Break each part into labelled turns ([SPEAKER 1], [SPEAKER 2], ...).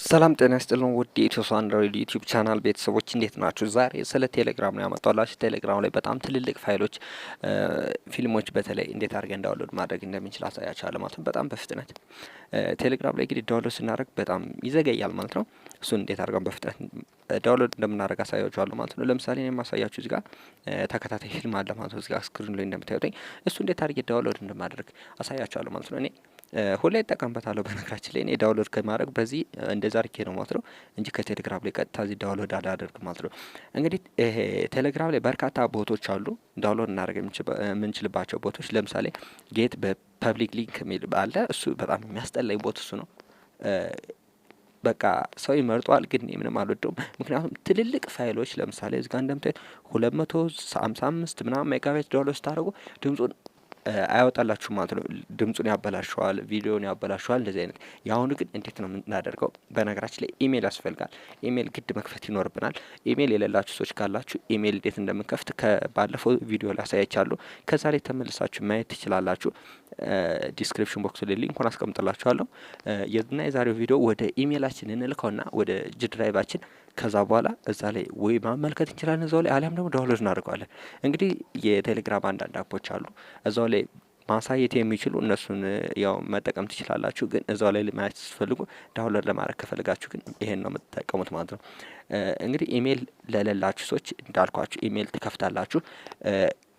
[SPEAKER 1] ሰላም ጤና ይስጥልን ውድ የኢትዮ አንድሮይድ ዩቲዩብ ቻናል ቤተሰቦች እንዴት ናችሁ? ዛሬ ስለ ቴሌግራም ነው ያመጣሁላችሁ። ቴሌግራም ላይ በጣም ትልልቅ ፋይሎች ፊልሞች በተለይ እንዴት አድርገን ዳውንሎድ ማድረግ እንደምንችል አሳያችኋለሁ ማለት ነው። በጣም በፍጥነት ቴሌግራም ላይ እንግዲህ ዳውንሎድ ስናደርግ በጣም ይዘገያል ማለት ነው። እሱን እንዴት አድርገን በፍጥነት ዳውንሎድ እንደምናደርግ አሳያችኋለሁ ማለት ነው። ለምሳሌ እኔ የማሳያችሁ እዚህ ጋር ተከታታይ ፊልም አለ ማለት ነው። እዚህ ጋር ስክሪን ላይ እንደምታዩት እሱ እንዴት አድርጌ ዳውንሎድ እንደማድረግ አሳያችኋለሁ ማለት ነው። እኔ ሁሌ እጠቀምበታለሁ በነገራችን ላይ እኔ ዳውንሎድ ከማድረግ በዚህ እንደዛ አርኬ ነው ማለት ነው እንጂ ከቴሌግራም ላይ ቀጥታ እዚህ ዳውንሎድ አላደርግም ማለት ነው። እንግዲህ ቴሌግራም ላይ በርካታ ቦቶች አሉ ዳውንሎድ እናደርግ የምንችልባቸው ቦቶች። ለምሳሌ ጌት በፐብሊክ ሊንክ የሚል አለ። እሱ በጣም የሚያስጠላኝ ቦት እሱ ነው። በቃ ሰው ይመርጧል፣ ግን ምንም አልወደውም። ምክንያቱም ትልልቅ ፋይሎች ለምሳሌ እዚህ ጋር እንደምታዩት 255 ምናምን ሜጋባይት ዳውንሎድ ስታደርጉ ድምጹን አያወጣላችሁ ማለት ነው። ድምጹን ያበላሸዋል፣ ቪዲዮን ያበላሸዋል፣ እንደዚህ አይነት። የአሁኑ ግን እንዴት ነው የምናደርገው? በነገራችን ላይ ኢሜል ያስፈልጋል። ኢሜል ግድ መክፈት ይኖርብናል። ኢሜል የሌላችሁ ሰዎች ካላችሁ ኢሜል እንዴት እንደምንከፍት ከባለፈው ቪዲዮ ላይ አሳያችኋለሁ። ከዛ ላይ ተመልሳችሁ ማየት ትችላላችሁ። ዲስክሪፕሽን ቦክስ ላይ ሊንኩን አስቀምጥላችኋለሁ። እና የዛሬው ቪዲዮ ወደ ኢሜላችን እንልከውና ወደ ድራይቫችን ከዛ በኋላ እዛ ላይ ወይ ማመልከት እንችላለን እዛው ላይ፣ አሊያም ደግሞ ዳውንሎድ እናደርገዋለን። እንግዲህ የቴሌግራም አንዳንድ አፖች አሉ እዛው ላይ ማሳየት የሚችሉ እነሱን ያው መጠቀም ትችላላችሁ። ግን እዛው ላይ ማየት ስትፈልጉ ዳውንሎድ ለማድረግ ከፈልጋችሁ ግን ይሄን ነው የምትጠቀሙት ማለት ነው። እንግዲህ ኢሜል ለሌላችሁ ሰዎች እንዳልኳችሁ ኢሜል ትከፍታላችሁ።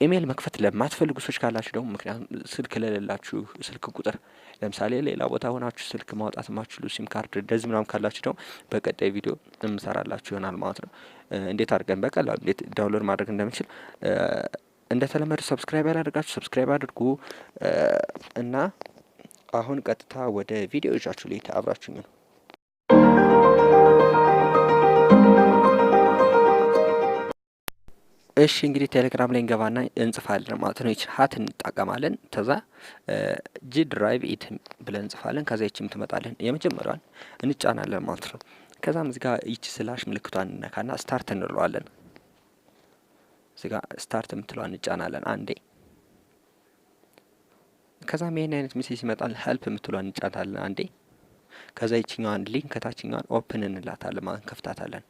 [SPEAKER 1] ኢሜል መክፈት ለማትፈልጉ ሰዎች ካላችሁ ደግሞ ምክንያቱም ስልክ ለሌላችሁ ስልክ ቁጥር ለምሳሌ ሌላ ቦታ ሆናችሁ ስልክ ማውጣት ማችሉ ሲም ካርድ እንደዚህ ምናምን ካላችሁ ደግሞ በቀጣይ ቪዲዮ እንሰራላችሁ ይሆናል ማለት ነው። እንዴት አድርገን በቀላሉ እንዴት ዳውንሎድ ማድረግ እንደምንችል እንደተለመደ ሰብስክራይብ ያላደርጋችሁ ሰብስክራይብ አድርጉ እና አሁን ቀጥታ ወደ ቪዲዮ ይዣችሁ ልሂድ። አብራችሁኝ ነው። እሺ እንግዲህ ቴሌግራም ላይ እንገባና እንጽፋለን ማለት ነው። ይች ሀት እንጠቀማለን። ከዛ ጂ ድራይቭ ኢት ብለን እንጽፋለን። ከዛ ይችም ትመጣለን። የመጀመሪያዋን እንጫናለን ማለት ነው። ከዛም እዚህ ጋር ይች ስላሽ ምልክቷን እንነካና ስታርት እንለዋለን። እዚህ ጋር ስታርት የምትለዋን እንጫናለን አንዴ። ከዛም ይሄን አይነት ሜሴጅ ይመጣል። ሄልፕ የምትለዋን እንጫናለን አንዴ። ከዛ ይችኛዋን ሊንክ ከታችኛዋን ኦፕን እንላታለን ማለት እንከፍታታለን።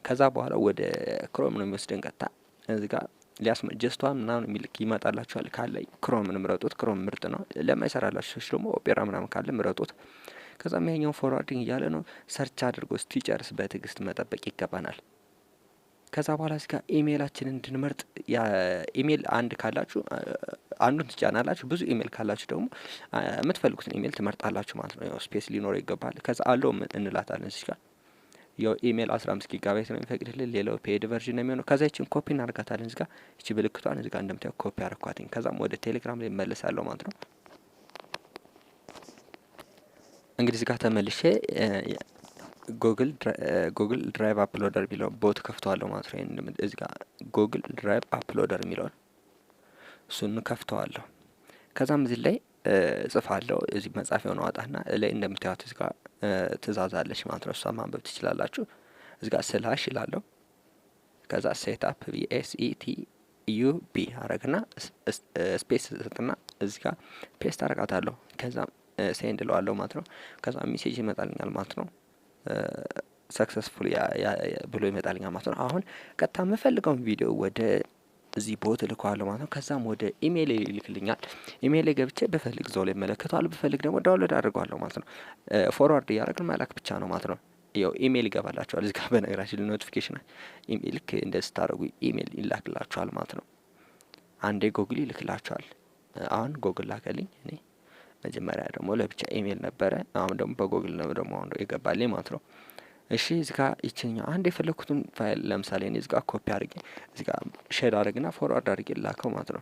[SPEAKER 1] ከዛ በኋላ ወደ ክሮም ነው የሚወስደን ቀጥታ። እዚህ ጋር ጀስቷን ምናምን የሚልክ ይመጣላችኋል። ካለ ክሮምን ምረጡት። ክሮም ምርጥ ነው። ለማይሰራላችሁ ሰዎች ደግሞ ኦፔራ ምናምን ካለ ምረጡት። ከዛም ይሄኛው ፎርዋርዲንግ እያለ ነው። ሰርች አድርጎ እስኪጨርስ በትዕግስት መጠበቅ ይገባናል። ከዛ በኋላ እዚህ ጋር ኢሜይላችንን እንድንመርጥ ኢሜይል አንድ ካላችሁ አንዱን ትጫናላችሁ። ብዙ ኢሜይል ካላችሁ ደግሞ የምትፈልጉትን ኢሜይል ትመርጣላችሁ ማለት ነው። ያው ስፔስ ሊኖረው ይገባል። ከዛ አለው እንላታለን እዚህ ጋር ያው ኢሜል 15 ጊጋባይት ነው የሚፈቅድልን። ሌላው ፔድ ቨርዥን ነው የሚሆነው። ከዛ ይችን ኮፒ እናርጋታለን። እዚህ ጋር እቺ ምልክቷን እዚህ ጋር እንደምታዩ ኮፒ አረኳትኝ። ከዛም ወደ ቴሌግራም ላይ መልሳለሁ ማለት ነው። እንግዲህ እዚህ ጋር ተመልሼ ጉግል ድራይቭ አፕሎደር የሚለው ቦት ከፍተዋለሁ ማለት ነው። እዚህ ጋር ጉግል ድራይቭ አፕሎደር የሚለውን እሱን ከፍተዋለሁ። ከዛም እዚህ ላይ ጽፋለሁ። እዚህ መጻፊያውን አወጣና ላይ እንደምታዩት እዚህ ጋር ትእዛዝ አለች ማለት ነው። እሷን ማንበብ ትችላላችሁ። እዚህ ጋር ስላሽ ይላለሁ። ከዛ ሴት አፕ VSETUB አረግና ስፔስ ሰጥና እዚህ ጋር ፔስት አረጋታለሁ። ከዛም ሴንድ እለዋለሁ ማለት ነው። ከዛ ሜሴጅ ይመጣልኛል ማለት ነው። ሰክሰስፉል ብሎ ይመጣልኛል ማለት ነው። አሁን ቀጥታ የምፈልገውን ቪዲዮ ወደ እዚህ ቦት ልኳለሁ ማለት ነው። ከዛም ወደ ኢሜይል ይልክልኛል። ኢሜይል ገብቼ በፈልግ ዘው ላይ መለከታለሁ፣ በፈልግ ደግሞ ዳውንሎድ አድርገዋለሁ ማለት ነው። ፎርዋርድ እያደረግን መላክ ብቻ ነው ማለት ነው። ያው ኢሜይል ይገባላችኋል እዚህ ጋር በነገራችን ኖቲፊኬሽን ኢሜይል ልክ እንደዚህ ስታደርጉ ኢሜይል ይላክላችኋል ማለት ነው። አንዴ ጉግል ይልክላችኋል። አሁን ጉግል ላከልኝ። እኔ መጀመሪያ ደግሞ ለብቻ ኢሜይል ነበረ፣ አሁን ደግሞ በጉግል ነው ደግሞ አሁን ይገባልኝ ማለት ነው። እሺ እዚህ ጋር ይችኛው አንድ የፈለኩትን ፋይል ለምሳሌ እኔ እዚህ ጋር ኮፒ አድርጌ እዚህ ጋር ሼር አድርግና ፎርዋርድ አድርጌ ላከው ማለት ነው።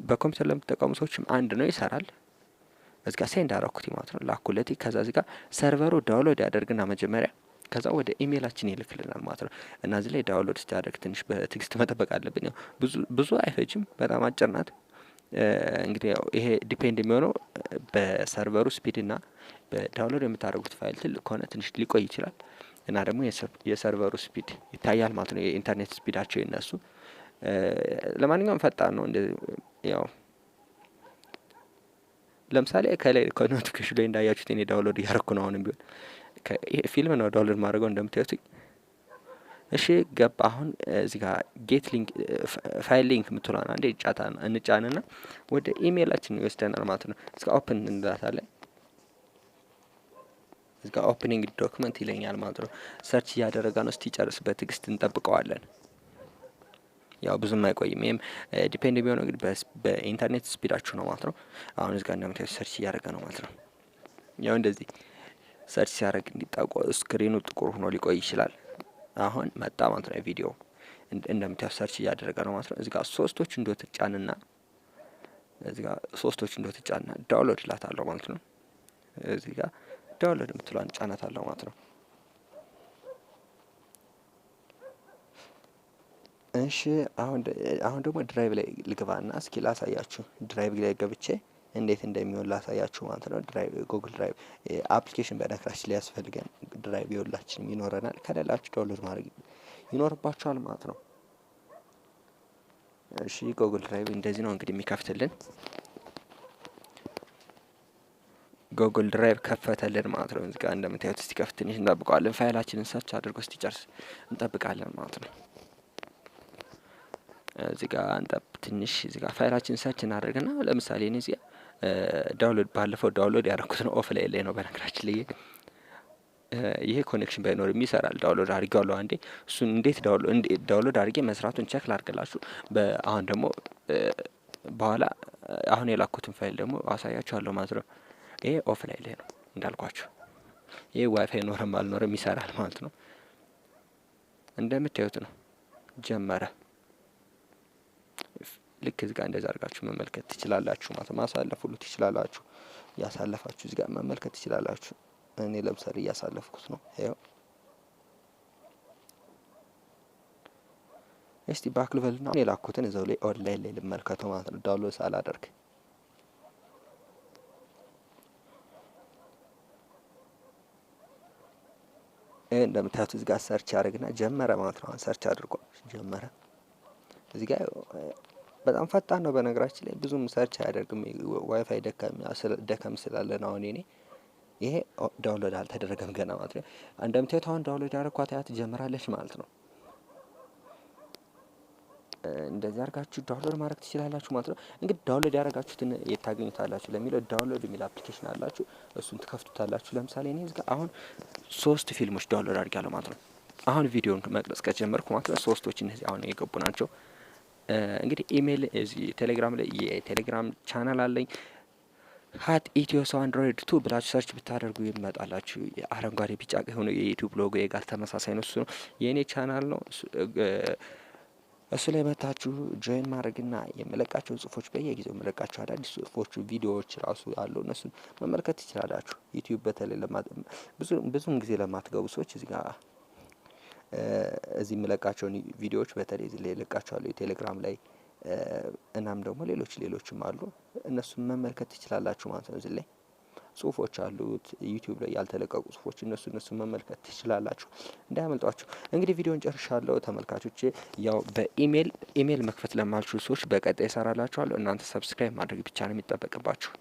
[SPEAKER 1] በኮምፒውተር ለምትጠቀሙ ሰዎችም አንድ ነው፣ ይሰራል። እዚህ ጋር ሴንድ አደረኩት ማለት ነው፣ ላኩለት። ከዛ እዚህ ጋር ሰርቨሩ ዳውንሎድ ያደርግና መጀመሪያ ከዛ ወደ ኢሜይላችን ይልክልናል ማለት ነው። እና እዚህ ላይ ዳውንሎድ ሲያደርግ ትንሽ በትዕግስት መጠበቅ አለብን። ያው ብዙ አይፈጅም፣ በጣም አጭር ናት። እንግዲህ ያው ይሄ ዲፔንድ የሚሆነው በሰርቨሩ ስፒድ እና በዳውንሎድ የምታደርጉት ፋይል ትልቅ ከሆነ ትንሽ ሊቆይ ይችላል። እና ደግሞ የሰርቨሩ ስፒድ ይታያል ማለት ነው። የኢንተርኔት ስፒዳቸው የነሱ ለማንኛውም ፈጣን ነው። እንደ ያው ለምሳሌ ከላይ ከኖቲፊኬሽን ላይ እንዳያችሁት እኔ ዳውንሎድ እያደረኩ ነው። አሁንም ቢሆን ፊልም ነው ዳውንሎድ ማድረገው እንደምታዩት። እሺ ገባ። አሁን እዚህ ጋር ጌት ሊንክ ፋይል ሊንክ ምትሏን አንዴ እንጫንና ወደ ኢሜይላችን ይወስደናል ማለት ነው። እስከ ኦፕን እንላታለን። እዚህ ጋር ኦፕኒንግ ዶክመንት ይለኛል ማለት ነው። ሰርች እያደረገ ነው። እስቲ ጨርስ በትዕግስት እንጠብቀዋለን። ያው ብዙም አይቆይም። ይሄም ዲፔንድ የሚሆነው እንግዲህ በኢንተርኔት ስፒዳችሁ ነው ማለት ነው። አሁን እዚህ ጋር እንደምታዩት ሰርች እያደረገ ነው ማለት ነው። ያው እንደዚህ ሰርች ሲያደርግ እንዲጣቆ ስክሪኑ ጥቁር ሆኖ ሊቆይ ይችላል። አሁን መጣ ማለት ነው። ቪዲዮ እንደምታዩት ሰርች እያደረገ ነው ማለት ነው። እዚህ ጋር ሶስቶች እንደተጫንና እዚህ ጋር ሶስቶች እንደተጫንና ዳውንሎድ ላታለሁ ማለት ነው። እዚህ ጋር ዳውንሎድ የምትሏን ጫናታለሁ ማለት ነው። እሺ አሁን ደግሞ ድራይቭ ላይ ልግባና እስኪ ላሳያችሁ። ድራይቭ ላይ ገብቼ እንዴት እንደሚሆን ላሳያችሁ ማለት ነው። ድራይቭ ጉግል ድራይቭ አፕሊኬሽን በነገራችን ላይ ያስፈልገን ድራይቭ የሁላችንም ይኖረናል። ከሌላችሁ ዳውንሎድ ማድረግ ይኖርባችኋል ማለት ነው። እሺ ጉግል ድራይቭ እንደዚህ ነው እንግዲህ የሚከፍትልን። ጉግል ድራይቭ ከፈተልን ማለት ነው። እዚህ ጋር እንደምታዩት እስኪከፍት ትንሽ እንጠብቀዋለን። ፋይላችንን ሰርች አድርጎ እስኪጨርስ እንጠብቃለን ማለት ነው። እዚህ ጋር ትንሽ እዚህ ጋር ፋይላችን ሰርች እናደርግና ለምሳሌ እኔ እዚህ ዳውንሎድ ባለፈው ዳውንሎድ ያደረኩት ነው ኦፍላይን ላይ ነው በነገራችን ላይ። ይሄ ኮኔክሽን ባይኖርም ይሰራል። ዳውንሎድ አድርጌዋለሁ አንዴ። እሱን እንዴት ዳውንሎድ አድርጌ መስራቱን ቼክ ላድርግላችሁ። አሁን ደግሞ በኋላ አሁን የላኩትን ፋይል ደግሞ አሳያችኋለሁ ማለት ነው። ይሄ ኦፍላይን ላይ ነው እንዳልኳችሁ። ይሄ ዋይፋይ ኖረም አልኖረም ይሰራል ማለት ነው። እንደምታዩት ነው ጀመረ። ልክ እዚህ ጋር እንደዛ አድርጋችሁ መመልከት ትችላላችሁ ማለት ነው። ማሳለፍ ሁሉ ትችላላችሁ። ያሳለፋችሁ እዚህ ጋር መመልከት ትችላላችሁ። እኔ ለምሳሌ እያሳለፍኩት ነው። ይኸው እስቲ ባክ ልበልና እኔ ላኩትን እዛው ላይ ኦንላይን ላይ ልመልከተው ማለት ነው። ዳውንሎድ ሳላደርግ እንደምታዩት እዚህ ጋር ሰርች ያደርግና ጀመረ ማለት ነው። ሰርች አድርጎ ጀመረ። እዚህ ጋር በጣም ፈጣን ነው በነገራችን ላይ ብዙም ሰርች አያደርግም። ዋይፋይ ደከም ስላለ ነው። አሁን እኔ ይሄ ዳውንሎድ አልተደረገም ገና ማለት ነው። እንደምታዩት አሁን ዳውንሎድ ያደረኳት አያት ጀምራለች ማለት ነው። እንደዚህ አድርጋችሁ ዳውንሎድ ማድረግ ትችላላችሁ ማለት ነው። እንግዲህ ዳውንሎድ ያደረጋችሁትን የት ታገኙታላችሁ ለሚለው ዳውንሎድ የሚል አፕሊኬሽን አላችሁ። እሱን ትከፍቱታላችሁ። ለምሳሌ እኔ እዚህ ጋር አሁን 3 ፊልሞች ዳውንሎድ አድርጌያለሁ ማለት ነው። አሁን ቪዲዮን መቅረጽ ከጀመርኩ ማለት ነው። 3ቶች እነዚህ አሁን የገቡ ናቸው። እንግዲህ ኢሜይል እዚህ ቴሌግራም ላይ የቴሌግራም ቻናል አለኝ። ሀት ኢትዮ ሰው አንድሮይድ 2 ብላችሁ ሰርች ብታደርጉ ይመጣላችሁ። አረንጓዴ ቢጫ የሆነ የዩቲዩብ ሎጎ ጋር ተመሳሳይ ነው። እሱ ነው የእኔ ቻናል ነው። እሱ ላይ መታችሁ ጆይን ማድረግና የመለቃቸው ጽሁፎች በየጊዜው የመለቃቸው አዳዲስ ጽሁፎች ቪዲዮዎች ራሱ አሉ። እነሱን መመልከት ትችላላችሁ። ዩቲዩብ በተለይ ብዙም ጊዜ ለማትገቡ ሰዎች እዚህ ጋር እዚህ የምለቃቸውን ቪዲዮዎች በተለይ እዚህ ላይ እለቃቸዋለሁ ቴሌግራም ላይ። እናም ደግሞ ሌሎችም አሉ። እነሱን መመልከት ትችላላችሁ ማለት ነው። እዚህ ላይ ጽሁፎች አሉት ዩቲዩብ ላይ ያልተለቀቁ ጽሁፎች እነሱን መመልከት ትችላላችሁ እንዳያመልጧችሁ። እንግዲህ ቪዲዮን ጨርሻለሁ ተመልካቾቼ። ያው በኢሜል መክፈት ለማልችሉ ሰዎች በቀጣይ እሰራላችኋለሁ። እናንተ ሰብስክራይብ ማድረግ ብቻ ነው የሚጠበቅባችሁ።